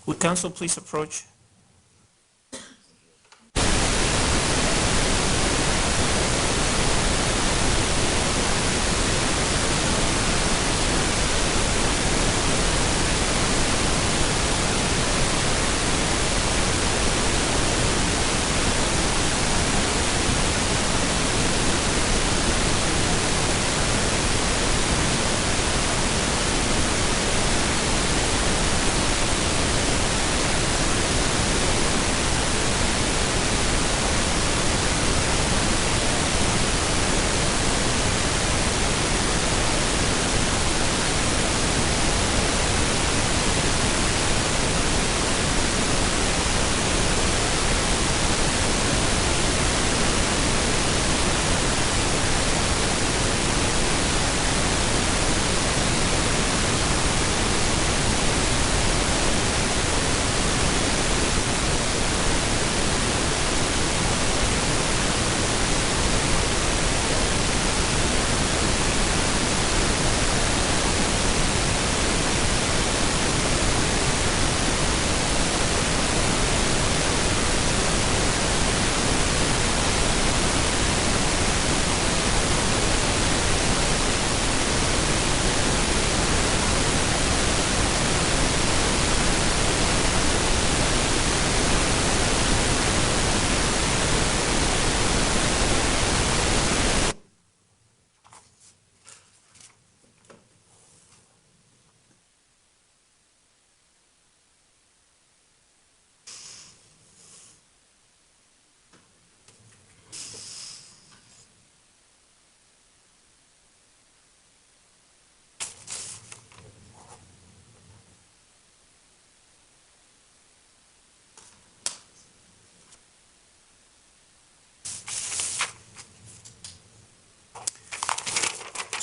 Would counsel please approach?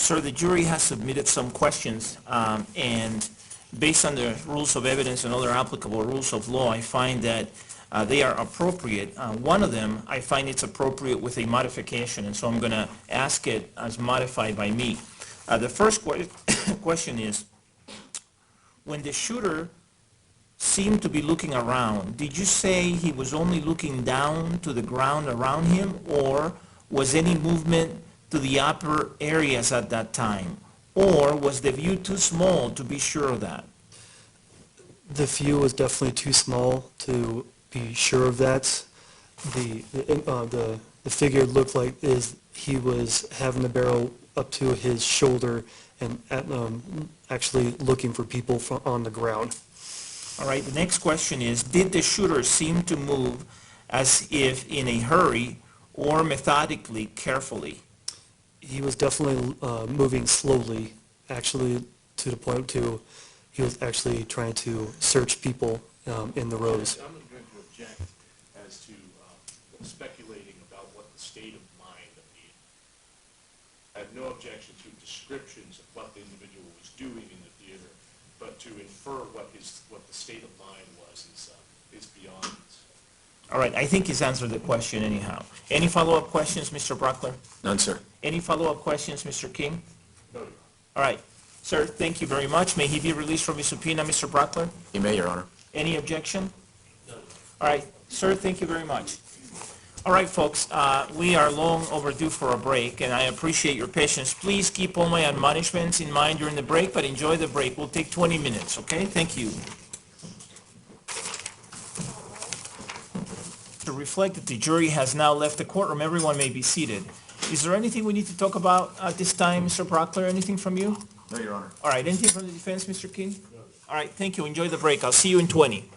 Sir, the jury has submitted some questions, and based on the rules of evidence and other applicable rules of law, I find that They are appropriate. One of them, I find it's appropriate with a modification, and so I'm going to ask it as modified by me. The first question is, when the shooter seemed to be looking around, did you say he was only looking down to the ground around him, or was any movement to the upper areas at that time? Or was the view too small to be sure of that? The view was definitely too small to be sure of that. The figure looked like he was having the barrel up to his shoulder and actually looking for people on the ground. All right, the next question is, did the shooter seem to move as if in a hurry or methodically, carefully? He was definitely moving slowly, actually, to the point to he was actually trying to search people in the rows. I'm going to object as to speculating about what the state of mind of the, I have no objection to descriptions of what the individual was doing in the theater, but to infer what the state of mind was is beyond this. All right, I think he's answered the question anyhow. Any follow-up questions, Mr. Brockler? None, sir. Any follow-up questions, Mr. King? No, Your Honor. All right, sir, thank you very much. May he be released from his subpoena, Mr. Brockler? You may, Your Honor. Any objection? No. All right, sir, thank you very much. All right, folks, we are long overdue for a break, and I appreciate your patience. Please keep all my admonishments in mind during the break, but enjoy the break. We'll take 20 minutes, okay? Thank you. To reflect that the jury has now left the courtroom, everyone may be seated. Is there anything we need to talk about at this time, Mr. Brockler? Anything from you? No, Your Honor. All right, anything from the defense, Mr. King? No. All right, thank you. Enjoy the break. I'll see you in 20.